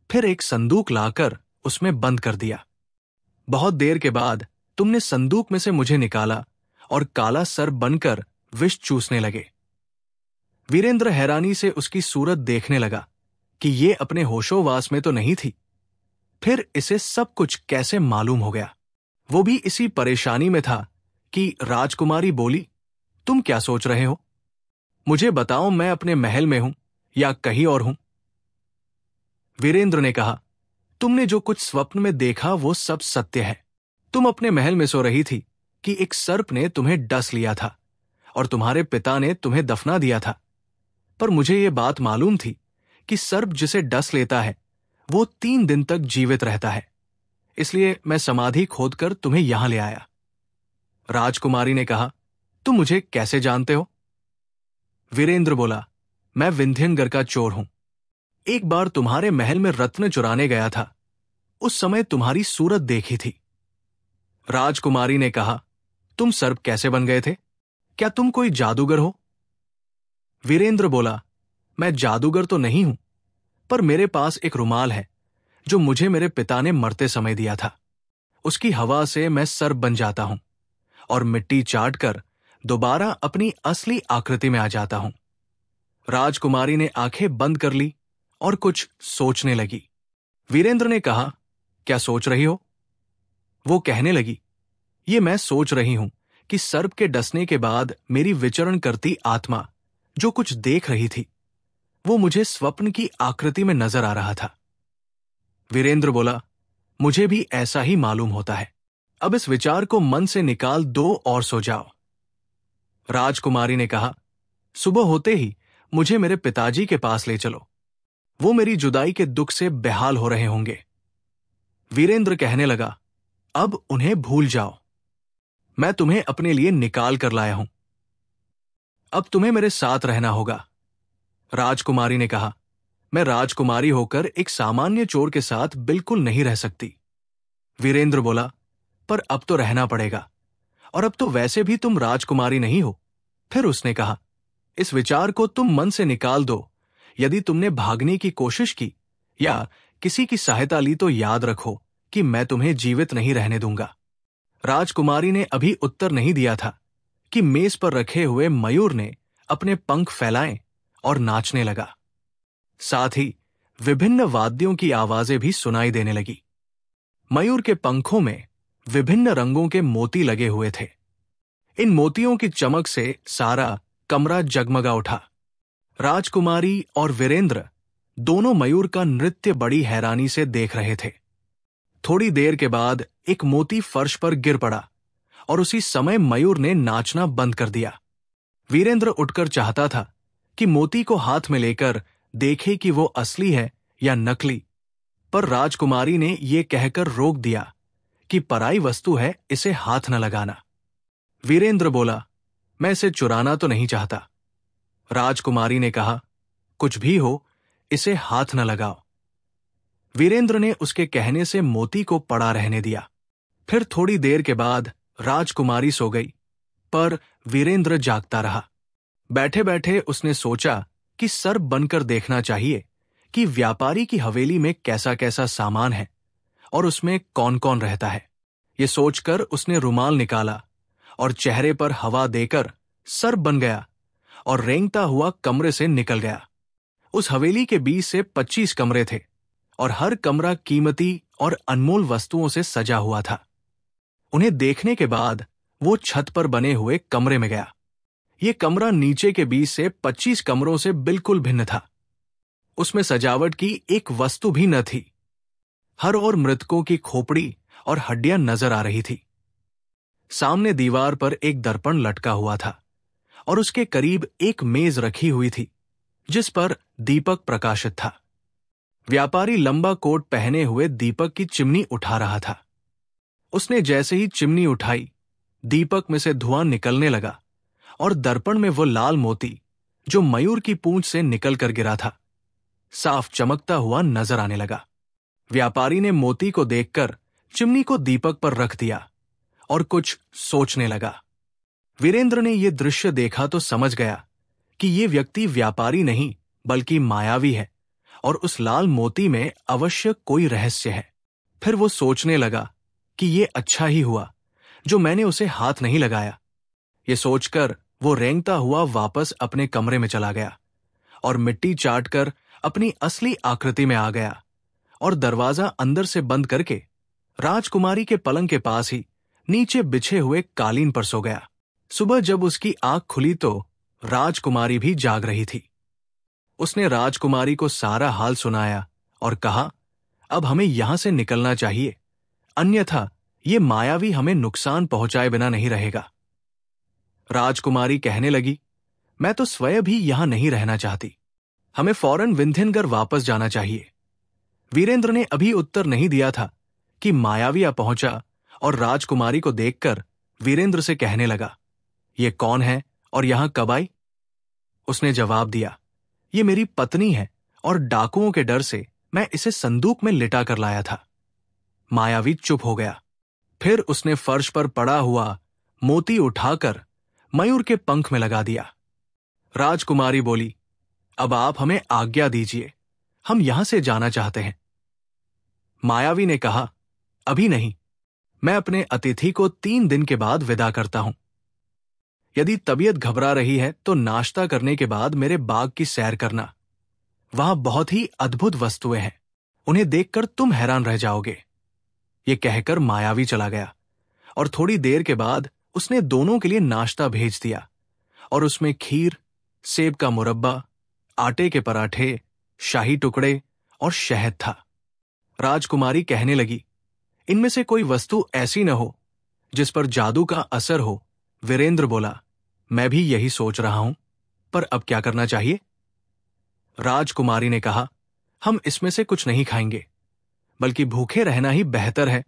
फिर एक संदूक लाकर उसमें बंद कर दिया। बहुत देर के बाद तुमने संदूक में से मुझे निकाला और काला सर्प बनकर विष चूसने लगे। वीरेंद्र हैरानी से उसकी सूरत देखने लगा कि ये अपने होशोवास में तो नहीं थी। फिर इसे सब कुछ कैसे मालूम हो गया? वो भी इसी परेशानी में था कि राजकुमारी बोली, तुम क्या सोच रहे हो? मुझे बताओ, मैं अपने महल में हूं या कहीं और हूं? वीरेंद्र ने कहा, तुमने जो कुछ स्वप्न में देखा वो सब सत्य है। तुम अपने महल में सो रही थी कि एक सर्प ने तुम्हें डस लिया था और तुम्हारे पिता ने तुम्हें दफना दिया था। पर मुझे ये बात मालूम थी कि सर्प जिसे डस लेता है वो 3 दिन तक जीवित रहता है, इसलिए मैं समाधि खोदकर तुम्हें यहां ले आया। राजकुमारी ने कहा, तुम मुझे कैसे जानते हो? वीरेंद्र बोला, मैं विंध्यनगर का चोर हूं। एक बार तुम्हारे महल में रत्न चुराने गया था, उस समय तुम्हारी सूरत देखी थी। राजकुमारी ने कहा, तुम सर्प कैसे बन गए थे? क्या तुम कोई जादूगर हो? वीरेंद्र बोला, मैं जादूगर तो नहीं हूं, पर मेरे पास एक रुमाल है जो मुझे मेरे पिता ने मरते समय दिया था। उसकी हवा से मैं सर्प बन जाता हूं और मिट्टी चाटकर दोबारा अपनी असली आकृति में आ जाता हूं। राजकुमारी ने आंखें बंद कर ली और कुछ सोचने लगी। वीरेंद्र ने कहा, क्या सोच रही हो? वो कहने लगी, ये मैं सोच रही हूं कि सर्प के डसने के बाद मेरी विचरण करती आत्मा जो कुछ देख रही थी वो मुझे स्वप्न की आकृति में नजर आ रहा था। वीरेंद्र बोला, मुझे भी ऐसा ही मालूम होता है। अब इस विचार को मन से निकाल दो और सो जाओ। राजकुमारी ने कहा, सुबह होते ही मुझे मेरे पिताजी के पास ले चलो, वो मेरी जुदाई के दुख से बेहाल हो रहे होंगे। वीरेंद्र कहने लगा, अब उन्हें भूल जाओ, मैं तुम्हें अपने लिए निकाल कर लाया हूं, अब तुम्हें मेरे साथ रहना होगा। राजकुमारी ने कहा, मैं राजकुमारी होकर एक सामान्य चोर के साथ बिल्कुल नहीं रह सकती। वीरेंद्र बोला, पर अब तो रहना पड़ेगा, और अब तो वैसे भी तुम राजकुमारी नहीं हो। फिर उसने कहा, इस विचार को तुम मन से निकाल दो। यदि तुमने भागने की कोशिश की या किसी की सहायता ली तो याद रखो कि मैं तुम्हें जीवित नहीं रहने दूंगा। राजकुमारी ने अभी उत्तर नहीं दिया था कि मेज पर रखे हुए मयूर ने अपने पंख फैलाए और नाचने लगा। साथ ही विभिन्न वाद्यों की आवाजें भी सुनाई देने लगी। मयूर के पंखों में विभिन्न रंगों के मोती लगे हुए थे। इन मोतियों की चमक से सारा कमरा जगमगा उठा। राजकुमारी और वीरेंद्र दोनों मयूर का नृत्य बड़ी हैरानी से देख रहे थे। थोड़ी देर के बाद एक मोती फर्श पर गिर पड़ा और उसी समय मयूर ने नाचना बंद कर दिया। वीरेंद्र उठकर चाहता था कि मोती को हाथ में लेकर देखे कि वो असली है या नकली, पर राजकुमारी ने ये कहकर रोक दिया कि पराई वस्तु है, इसे हाथ न लगाना। वीरेंद्र बोला, मैं इसे चुराना तो नहीं चाहता। राजकुमारी ने कहा, कुछ भी हो, इसे हाथ न लगाओ। वीरेंद्र ने उसके कहने से मोती को पड़ा रहने दिया। फिर थोड़ी देर के बाद राजकुमारी सो गई, पर वीरेंद्र जागता रहा। बैठे बैठे उसने सोचा कि सर्प बनकर देखना चाहिए कि व्यापारी की हवेली में कैसा कैसा सामान है और उसमें कौन कौन रहता है। ये सोचकर उसने रुमाल निकाला और चेहरे पर हवा देकर सर्प बन गया और रेंगता हुआ कमरे से निकल गया। उस हवेली के बीच से 25 कमरे थे और हर कमरा कीमती और अनमोल वस्तुओं से सजा हुआ था। उन्हें देखने के बाद वो छत पर बने हुए कमरे में गया। ये कमरा नीचे के बीच से 25 कमरों से बिल्कुल भिन्न था। उसमें सजावट की एक वस्तु भी न थी। हर ओर मृतकों की खोपड़ी और हड्डियां नजर आ रही थी। सामने दीवार पर एक दर्पण लटका हुआ था और उसके करीब एक मेज रखी हुई थी जिस पर दीपक प्रकाशित था। व्यापारी लंबा कोट पहने हुए दीपक की चिमनी उठा रहा था। उसने जैसे ही चिमनी उठाई, दीपक में से धुआं निकलने लगा और दर्पण में वो लाल मोती जो मयूर की पूंछ से निकल कर गिरा था, साफ चमकता हुआ नजर आने लगा। व्यापारी ने मोती को देखकर चिमनी को दीपक पर रख दिया और कुछ सोचने लगा। वीरेंद्र ने यह दृश्य देखा तो समझ गया कि ये व्यक्ति व्यापारी नहीं बल्कि मायावी है और उस लाल मोती में अवश्य कोई रहस्य है। फिर वो सोचने लगा कि ये अच्छा ही हुआ जो मैंने उसे हाथ नहीं लगाया, ये सोचकर वो रेंगता हुआ वापस अपने कमरे में चला गया और मिट्टी चाटकर अपनी असली आकृति में आ गया और दरवाजा अंदर से बंद करके राजकुमारी के पलंग के पास ही नीचे बिछे हुए कालीन पर सो गया। सुबह जब उसकी आंख खुली तो राजकुमारी भी जाग रही थी। उसने राजकुमारी को सारा हाल सुनाया और कहा, अब हमें यहां से निकलना चाहिए, अन्यथा ये मायावी हमें नुकसान पहुंचाए बिना नहीं रहेगा। राजकुमारी कहने लगी, मैं तो स्वयं भी यहां नहीं रहना चाहती, हमें फौरन विंध्यनगर वापस जाना चाहिए। वीरेंद्र ने अभी उत्तर नहीं दिया था कि मायावी आ पहुंचा और राजकुमारी को देखकर वीरेंद्र से कहने लगा, ये कौन है और यहां कब आई? उसने जवाब दिया, ये मेरी पत्नी है और डाकुओं के डर से मैं इसे संदूक में लिटा कर लाया था। मायावी चुप हो गया। फिर उसने फर्श पर पड़ा हुआ मोती उठाकर मयूर के पंख में लगा दिया। राजकुमारी बोली, अब आप हमें आज्ञा दीजिए, हम यहां से जाना चाहते हैं। मायावी ने कहा, अभी नहीं, मैं अपने अतिथि को 3 दिन के बाद विदा करता हूं। यदि तबीयत घबरा रही है तो नाश्ता करने के बाद मेरे बाग की सैर करना, वहां बहुत ही अद्भुत वस्तुएं हैं, उन्हें देखकर तुम हैरान रह जाओगे। ये कहकर मायावी चला गया और थोड़ी देर के बाद उसने दोनों के लिए नाश्ता भेज दिया और उसमें खीर, सेब का मुरब्बा, आटे के पराठे, शाही टुकड़े और शहद था। राजकुमारी कहने लगी, इनमें से कोई वस्तु ऐसी न हो जिस पर जादू का असर हो। वीरेंद्र बोला, मैं भी यही सोच रहा हूं, पर अब क्या करना चाहिए? राजकुमारी ने कहा, हम इसमें से कुछ नहीं खाएंगे, बल्कि भूखे रहना ही बेहतर है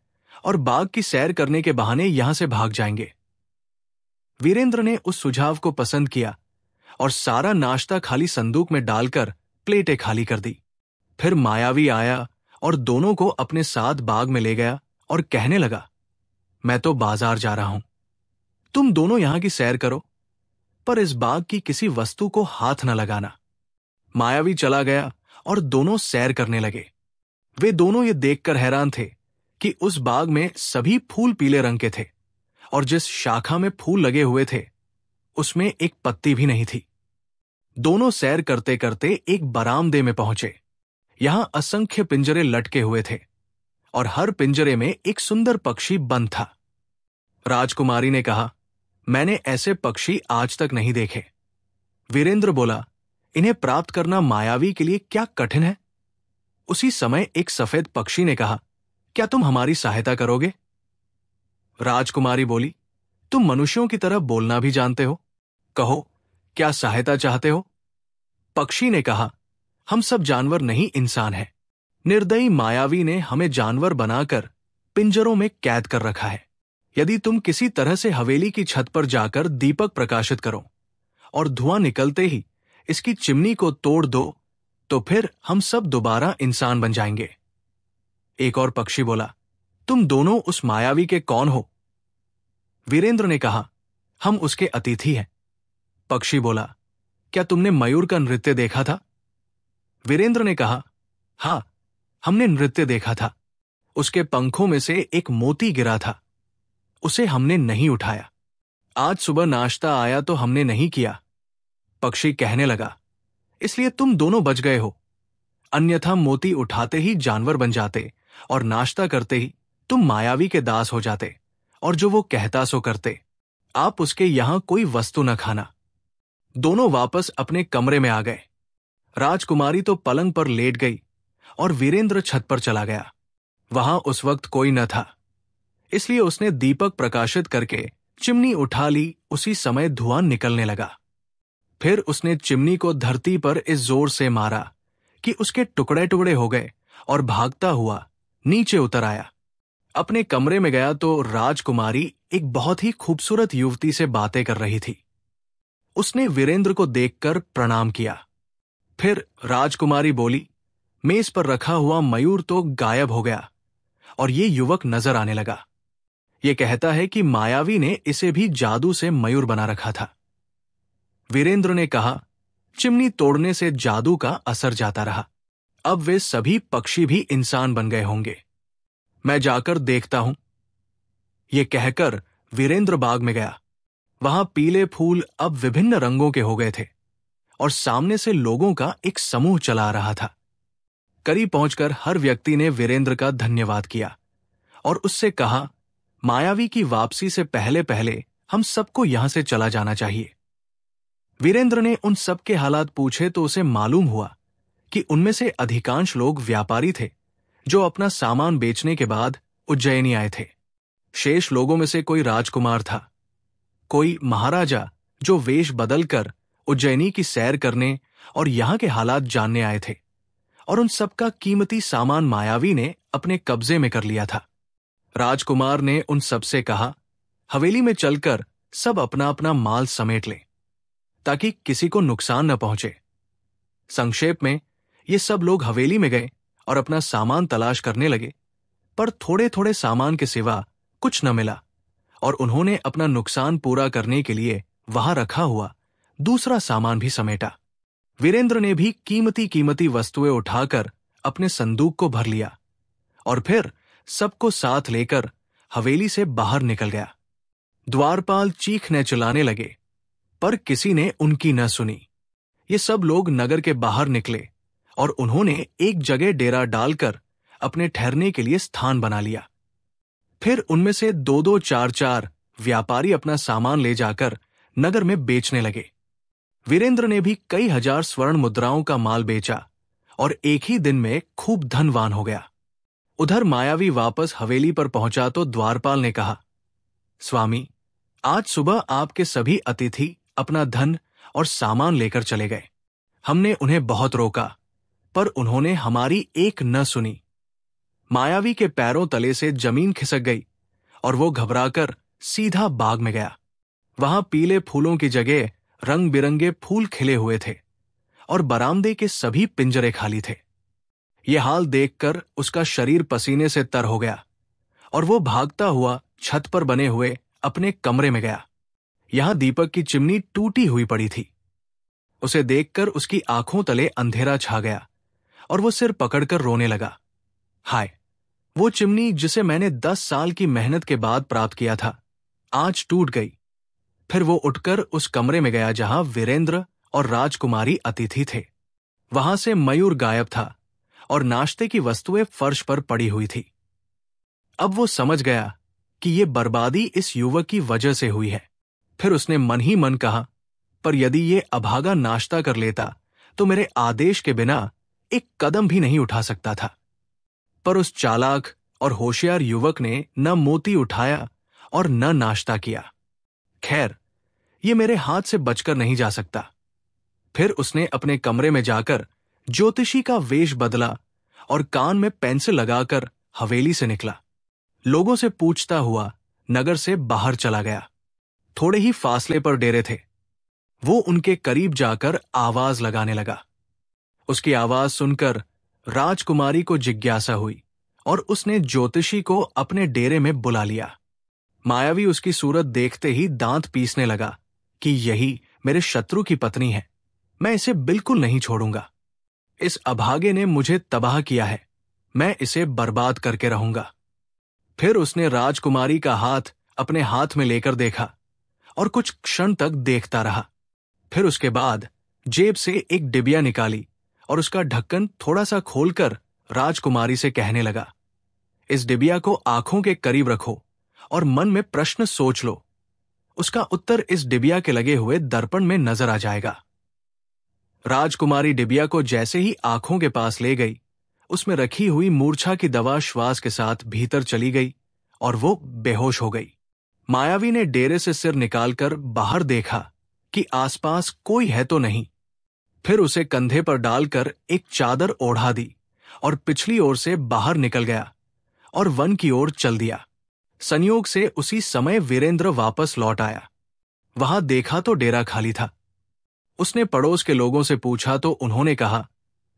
और बाग की सैर करने के बहाने यहां से भाग जाएंगे। वीरेंद्र ने उस सुझाव को पसंद किया और सारा नाश्ता खाली संदूक में डालकर प्लेटें खाली कर दी। फिर मायावी आया और दोनों को अपने साथ बाग में ले गया और कहने लगा, मैं तो बाजार जा रहा हूं, तुम दोनों यहां की सैर करो, पर इस बाग की किसी वस्तु को हाथ न लगाना। मायावी चला गया और दोनों सैर करने लगे। वे दोनों ये देखकर हैरान थे कि उस बाग में सभी फूल पीले रंग के थे और जिस शाखा में फूल लगे हुए थे उसमें एक पत्ती भी नहीं थी। दोनों सैर करते करते एक बरामदे में पहुंचे। यहां असंख्य पिंजरे लटके हुए थे और हर पिंजरे में एक सुंदर पक्षी बंद था। राजकुमारी ने कहा, मैंने ऐसे पक्षी आज तक नहीं देखे। वीरेंद्र बोला, इन्हें प्राप्त करना मायावी के लिए क्या कठिन है? उसी समय एक सफेद पक्षी ने कहा, क्या तुम हमारी सहायता करोगे? राजकुमारी बोली, तुम मनुष्यों की तरह बोलना भी जानते हो, कहो क्या सहायता चाहते हो? पक्षी ने कहा, हम सब जानवर नहीं इंसान हैं। निर्दयी मायावी ने हमें जानवर बनाकर पिंजरों में कैद कर रखा है। यदि तुम किसी तरह से हवेली की छत पर जाकर दीपक प्रकाशित करो और धुआं निकलते ही इसकी चिमनी को तोड़ दो तो फिर हम सब दोबारा इंसान बन जाएंगे। एक और पक्षी बोला, तुम दोनों उस मायावी के कौन हो? वीरेंद्र ने कहा, हम उसके अतिथि हैं। पक्षी बोला, क्या तुमने मयूर का नृत्य देखा था? वीरेंद्र ने कहा, हां, हमने नृत्य देखा था। उसके पंखों में से एक मोती गिरा था, उसे हमने नहीं उठाया। आज सुबह नाश्ता आया तो हमने नहीं किया। पक्षी कहने लगा, इसलिए तुम दोनों बच गए हो, अन्यथा मोती उठाते ही जानवर बन जाते और नाश्ता करते ही तुम मायावी के दास हो जाते और जो वो कहता सो करते। आप उसके यहां कोई वस्तु न खाना। दोनों वापस अपने कमरे में आ गए। राजकुमारी तो पलंग पर लेट गई और वीरेंद्र छत पर चला गया। वहां उस वक्त कोई न था, इसलिए उसने दीपक प्रकाशित करके चिमनी उठा ली। उसी समय धुआं निकलने लगा। फिर उसने चिमनी को धरती पर इस जोर से मारा कि उसके टुकड़े टुकड़े हो गए और भागता हुआ नीचे उतर आया। अपने कमरे में गया तो राजकुमारी एक बहुत ही खूबसूरत युवती से बातें कर रही थी। उसने वीरेंद्र को देखकर प्रणाम किया। फिर राजकुमारी बोली, मेज पर रखा हुआ मयूर तो गायब हो गया और ये युवक नजर आने लगा। ये कहता है कि मायावी ने इसे भी जादू से मयूर बना रखा था। वीरेंद्र ने कहा, चिमनी तोड़ने से जादू का असर जाता रहा। अब वे सभी पक्षी भी इंसान बन गए होंगे। मैं जाकर देखता हूं। ये कहकर वीरेंद्र बाग में गया। वहां पीले फूल अब विभिन्न रंगों के हो गए थे और सामने से लोगों का एक समूह चला आ रहा था। करीब पहुंचकर हर व्यक्ति ने वीरेंद्र का धन्यवाद किया और उससे कहा, मायावी की वापसी से पहले पहले हम सबको यहां से चला जाना चाहिए। वीरेंद्र ने उन सब के हालात पूछे तो उसे मालूम हुआ कि उनमें से अधिकांश लोग व्यापारी थे जो अपना सामान बेचने के बाद उज्जैनी आए थे। शेष लोगों में से कोई राजकुमार था, कोई महाराजा जो वेश बदलकर उज्जैनी की सैर करने और यहां के हालात जानने आए थे, और उन सबका कीमती सामान मायावी ने अपने कब्जे में कर लिया था। राजकुमार ने उन सबसे कहा, हवेली में चलकर सब अपना अपना माल समेट लें ताकि किसी को नुकसान न पहुंचे। संक्षेप में ये सब लोग हवेली में गए और अपना सामान तलाश करने लगे, पर थोड़े थोड़े सामान के सिवा कुछ न मिला और उन्होंने अपना नुकसान पूरा करने के लिए वहां रखा हुआ दूसरा सामान भी समेटा। वीरेंद्र ने भी कीमती कीमती वस्तुएं उठाकर अपने संदूक को भर लिया और फिर सबको साथ लेकर हवेली से बाहर निकल गया। द्वारपाल चीखने चिल्लाने लगे, पर किसी ने उनकी न सुनी। ये सब लोग नगर के बाहर निकले और उन्होंने एक जगह डेरा डालकर अपने ठहरने के लिए स्थान बना लिया। फिर उनमें से दो दो चार चार व्यापारी अपना सामान ले जाकर नगर में बेचने लगे। वीरेंद्र ने भी कई हजार स्वर्ण मुद्राओं का माल बेचा और एक ही दिन में खूब धनवान हो गया। उधर मायावी वापस हवेली पर पहुंचा तो द्वारपाल ने कहा, स्वामी, आज सुबह आपके सभी अतिथि अपना धन और सामान लेकर चले गए। हमने उन्हें बहुत रोका, पर उन्होंने हमारी एक न सुनी। मायावी के पैरों तले से जमीन खिसक गई और वो घबराकर सीधा बाग में गया। वहां पीले फूलों की जगह रंग बिरंगे फूल खिले हुए थे और बरामदे के सभी पिंजरे खाली थे। यह हाल देखकर उसका शरीर पसीने से तर हो गया और वो भागता हुआ छत पर बने हुए अपने कमरे में गया। यहां दीपक की चिमनी टूटी हुई पड़ी थी। उसे देखकर उसकी आंखों तले अंधेरा छा गया और वो सिर पकड़कर रोने लगा। हाय, वो चिमनी जिसे मैंने 10 साल की मेहनत के बाद प्राप्त किया था, आज टूट गई। फिर वो उठकर उस कमरे में गया जहां वीरेंद्र और राजकुमारी अतिथि थे। वहां से मयूर गायब था और नाश्ते की वस्तुएं फर्श पर पड़ी हुई थी। अब वो समझ गया कि ये बर्बादी इस युवक की वजह से हुई है। फिर उसने मन ही मन कहा, पर यदि ये अभागा नाश्ता कर लेता तो मेरे आदेश के बिना एक कदम भी नहीं उठा सकता था। पर उस चालाक और होशियार युवक ने न मोती उठाया और न नाश्ता किया। खैर, ये मेरे हाथ से बचकर नहीं जा सकता। फिर उसने अपने कमरे में जाकर ज्योतिषी का वेश बदला और कान में पेंसिल लगाकर हवेली से निकला। लोगों से पूछता हुआ नगर से बाहर चला गया। थोड़े ही फासले पर डेरे थे। वो उनके करीब जाकर आवाज लगाने लगा। उसकी आवाज सुनकर राजकुमारी को जिज्ञासा हुई और उसने ज्योतिषी को अपने डेरे में बुला लिया। मायावी उसकी सूरत देखते ही दांत पीसने लगा कि यही मेरे शत्रु की पत्नी है। मैं इसे बिल्कुल नहीं छोड़ूंगा। इस अभागे ने मुझे तबाह किया है। मैं इसे बर्बाद करके रहूंगा। फिर उसने राजकुमारी का हाथ अपने हाथ में लेकर देखा और कुछ क्षण तक देखता रहा। फिर उसके बाद जेब से एक डिबिया निकाली और उसका ढक्कन थोड़ा सा खोलकर राजकुमारी से कहने लगा, इस डिबिया को आंखों के करीब रखो और मन में प्रश्न सोच लो। उसका उत्तर इस डिबिया के लगे हुए दर्पण में नजर आ जाएगा। राजकुमारी डिबिया को जैसे ही आंखों के पास ले गई, उसमें रखी हुई मूर्छा की दवा श्वास के साथ भीतर चली गई और वो बेहोश हो गई। मायावी ने डेरे से सिर निकालकर बाहर देखा कि आसपास कोई है तो नहीं। फिर उसे कंधे पर डालकर एक चादर ओढ़ा दी और पिछली ओर से बाहर निकल गया और वन की ओर चल दिया। संयोग से उसी समय वीरेंद्र वापस लौट आया। वहां देखा तो डेरा खाली था। उसने पड़ोस के लोगों से पूछा तो उन्होंने कहा,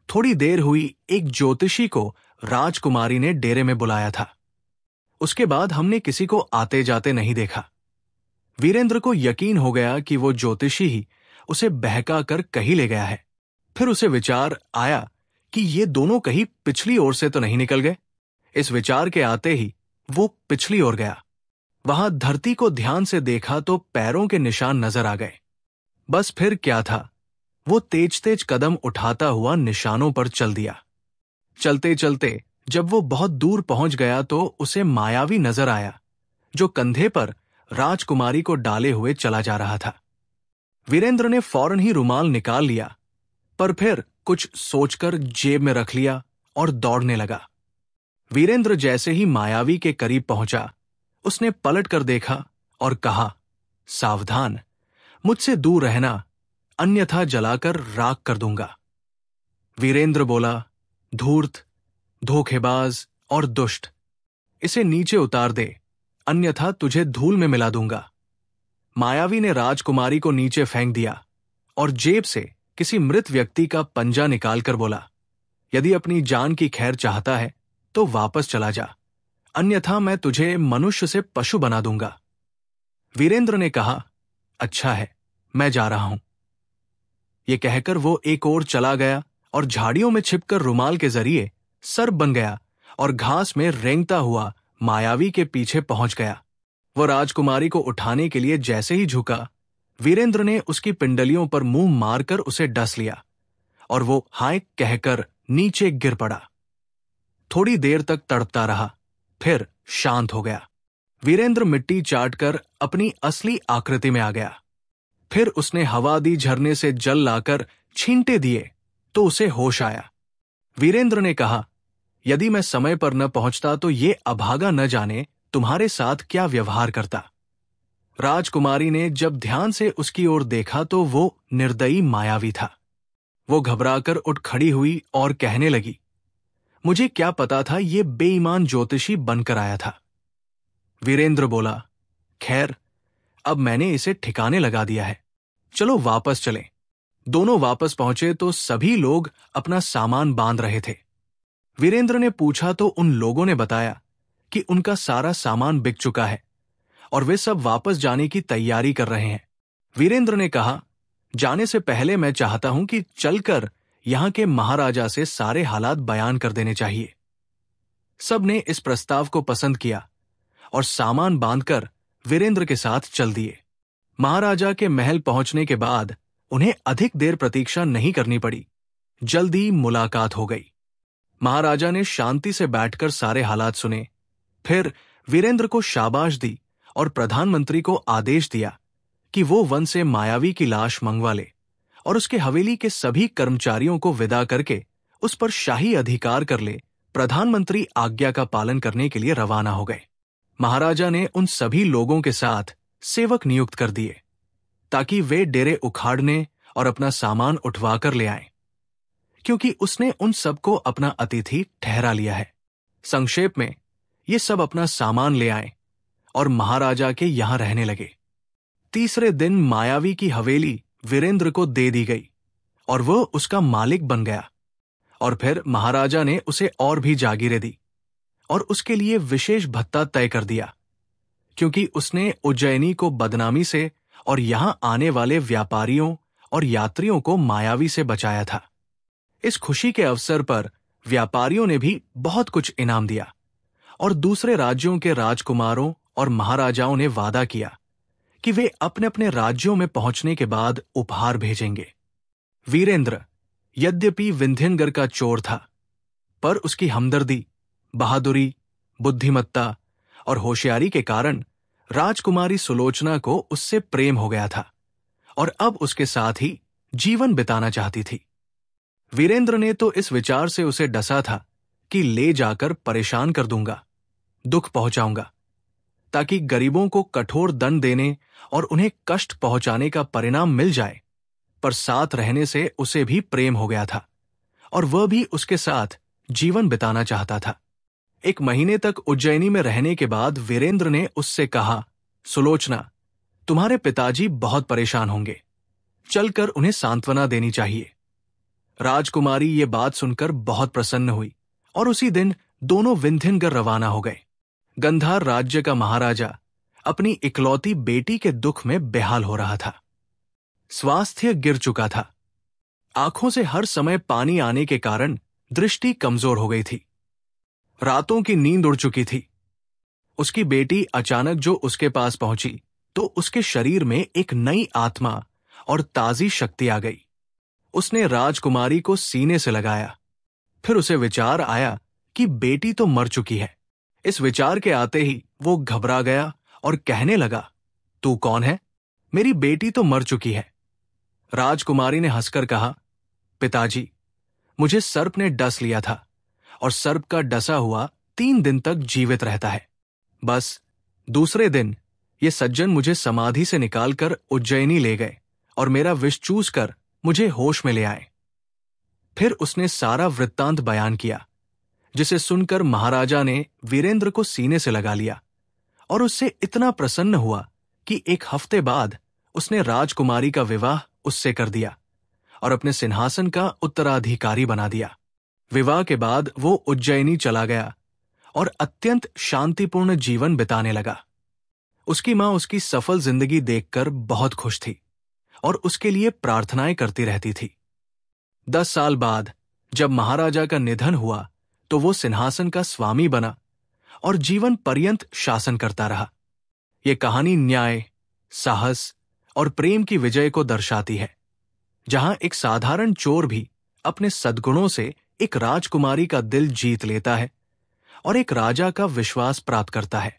थोड़ी देर हुई एक ज्योतिषी को राजकुमारी ने डेरे में बुलाया था। उसके बाद हमने किसी को आते जाते नहीं देखा। वीरेंद्र को यकीन हो गया कि वो ज्योतिषी ही उसे बहका कर कहीं ले गया है। फिर उसे विचार आया कि ये दोनों कहीं पिछली ओर से तो नहीं निकल गए। इस विचार के आते ही वो पिछली ओर गया। वहां धरती को ध्यान से देखा तो पैरों के निशान नजर आ गए। बस फिर क्या था, वो तेज तेज कदम उठाता हुआ निशानों पर चल दिया। चलते चलते जब वो बहुत दूर पहुंच गया तो उसे मायावी नजर आया, जो कंधे पर राजकुमारी को डाले हुए चला जा रहा था। वीरेंद्र ने फौरन ही रुमाल निकाल लिया, पर फिर कुछ सोचकर जेब में रख लिया और दौड़ने लगा। वीरेंद्र जैसे ही मायावी के करीब पहुंचा, उसने पलट कर देखा और कहा, सावधान, मुझसे दूर रहना, अन्यथा जलाकर राख कर दूंगा। वीरेंद्र बोला, धूर्त, धोखेबाज और दुष्ट, इसे नीचे उतार दे, अन्यथा तुझे धूल में मिला दूंगा। मायावी ने राजकुमारी को नीचे फेंक दिया और जेब से किसी मृत व्यक्ति का पंजा निकालकर बोला, यदि अपनी जान की खैर चाहता है तो वापस चला जा, अन्यथा मैं तुझे मनुष्य से पशु बना दूंगा। वीरेंद्र ने कहा, अच्छा है, मैं जा रहा हूं। ये कहकर वो एक ओर चला गया और झाड़ियों में छिपकर रुमाल के जरिए सर्प बन गया और घास में रेंगता हुआ मायावी के पीछे पहुंच गया। वो राजकुमारी को उठाने के लिए जैसे ही झुका, वीरेंद्र ने उसकी पिंडलियों पर मुंह मारकर उसे डस लिया और वो हाय कहकर नीचे गिर पड़ा। थोड़ी देर तक तड़पता रहा, फिर शांत हो गया। वीरेंद्र मिट्टी चाटकर अपनी असली आकृति में आ गया। फिर उसने हवा दी झरने से जल लाकर छींटे दिए तो उसे होश आया। वीरेंद्र ने कहा, यदि मैं समय पर न पहुंचता तो ये अभागा न जाने तुम्हारे साथ क्या व्यवहार करता। राजकुमारी ने जब ध्यान से उसकी ओर देखा तो वो निर्दयी मायावी था। वो घबराकर उठ खड़ी हुई और कहने लगी, मुझे क्या पता था ये बेईमान ज्योतिषी बनकर आया था। वीरेंद्र बोला, खैर, अब मैंने इसे ठिकाने लगा दिया है, चलो वापस चलें। दोनों वापस पहुंचे तो सभी लोग अपना सामान बांध रहे थे। वीरेंद्र ने पूछा तो उन लोगों ने बताया कि उनका सारा सामान बिक चुका है और वे सब वापस जाने की तैयारी कर रहे हैं। वीरेंद्र ने कहा, जाने से पहले मैं चाहता हूं कि चलकर यहां के महाराजा से सारे हालात बयान कर देने चाहिए। सब ने इस प्रस्ताव को पसंद किया और सामान बांधकर वीरेंद्र के साथ चल दिए। महाराजा के महल पहुंचने के बाद उन्हें अधिक देर प्रतीक्षा नहीं करनी पड़ी। जल्दी मुलाकात हो गई। महाराजा ने शांति से बैठकर सारे हालात सुने, फिर वीरेंद्र को शाबाश दी और प्रधानमंत्री को आदेश दिया कि वो वन से मायावी की लाश मंगवा ले और उसके हवेली के सभी कर्मचारियों को विदा करके उस पर शाही अधिकार कर ले। प्रधानमंत्री आज्ञा का पालन करने के लिए रवाना हो गए। महाराजा ने उन सभी लोगों के साथ सेवक नियुक्त कर दिए ताकि वे डेरे उखाड़ने और अपना सामान उठवाकर ले आएं, क्योंकि उसने उन सबको अपना अतिथि ठहरा लिया है। संक्षेप में, ये सब अपना सामान ले आए और महाराजा के यहां रहने लगे। तीसरे दिन मायावी की हवेली वीरेंद्र को दे दी गई और वह उसका मालिक बन गया। और फिर महाराजा ने उसे और भी जागीरें दी और उसके लिए विशेष भत्ता तय कर दिया, क्योंकि उसने उज्जैनी को बदनामी से और यहां आने वाले व्यापारियों और यात्रियों को मायावी से बचाया था। इस खुशी के अवसर पर व्यापारियों ने भी बहुत कुछ इनाम दिया और दूसरे राज्यों के राजकुमारों और महाराजाओं ने वादा किया कि वे अपने अपने राज्यों में पहुंचने के बाद उपहार भेजेंगे। वीरेंद्र यद्यपि विंध्यनगर का चोर था, पर उसकी हमदर्दी, बहादुरी, बुद्धिमत्ता और होशियारी के कारण राजकुमारी सुलोचना को उससे प्रेम हो गया था और अब उसके साथ ही जीवन बिताना चाहती थी। वीरेंद्र ने तो इस विचार से उसे डसा था कि ले जाकर परेशान कर दूंगा, दुख पहुंचाऊंगा, ताकि गरीबों को कठोर दंड देने और उन्हें कष्ट पहुंचाने का परिणाम मिल जाए। पर साथ रहने से उसे भी प्रेम हो गया था और वह भी उसके साथ जीवन बिताना चाहता था। 1 महीने तक उज्जैनी में रहने के बाद वीरेंद्र ने उससे कहा, सुलोचना, तुम्हारे पिताजी बहुत परेशान होंगे, चलकर उन्हें सांत्वना देनी चाहिए। राजकुमारी ये बात सुनकर बहुत प्रसन्न हुई और उसी दिन दोनों विंध्यनगर रवाना हो गए। गंधार राज्य का महाराजा अपनी इकलौती बेटी के दुख में बेहाल हो रहा था। स्वास्थ्य गिर चुका था। आंखों से हर समय पानी आने के कारण दृष्टि कमजोर हो गई थी। रातों की नींद उड़ चुकी थी। उसकी बेटी अचानक जो उसके पास पहुंची तो उसके शरीर में एक नई आत्मा और ताजी शक्ति आ गई। उसने राजकुमारी को सीने से लगाया। फिर उसे विचार आया कि बेटी तो मर चुकी है। इस विचार के आते ही वो घबरा गया और कहने लगा, तू कौन है? मेरी बेटी तो मर चुकी है। राजकुमारी ने हंसकर कहा, पिताजी, मुझे सर्प ने डस लिया था और सर्प का डसा हुआ 3 दिन तक जीवित रहता है। बस दूसरे दिन ये सज्जन मुझे समाधि से निकालकर उज्जैनी ले गए और मेरा विष चूस कर मुझे होश में ले आए। फिर उसने सारा वृत्तांत बयान किया, जिसे सुनकर महाराजा ने वीरेंद्र को सीने से लगा लिया और उससे इतना प्रसन्न हुआ कि 1 हफ्ते बाद उसने राजकुमारी का विवाह उससे कर दिया और अपने सिंहासन का उत्तराधिकारी बना दिया। विवाह के बाद वो उज्जैनी चला गया और अत्यंत शांतिपूर्ण जीवन बिताने लगा। उसकी मां उसकी सफल जिंदगी देखकर बहुत खुश थी और उसके लिए प्रार्थनाएं करती रहती थी। 10 साल बाद जब महाराजा का निधन हुआ तो वो सिंहासन का स्वामी बना और जीवन पर्यंत शासन करता रहा। ये कहानी न्याय, साहस और प्रेम की विजय को दर्शाती है, जहां एक साधारण चोर भी अपने सद्गुणों से एक राजकुमारी का दिल जीत लेता है और एक राजा का विश्वास प्राप्त करता है।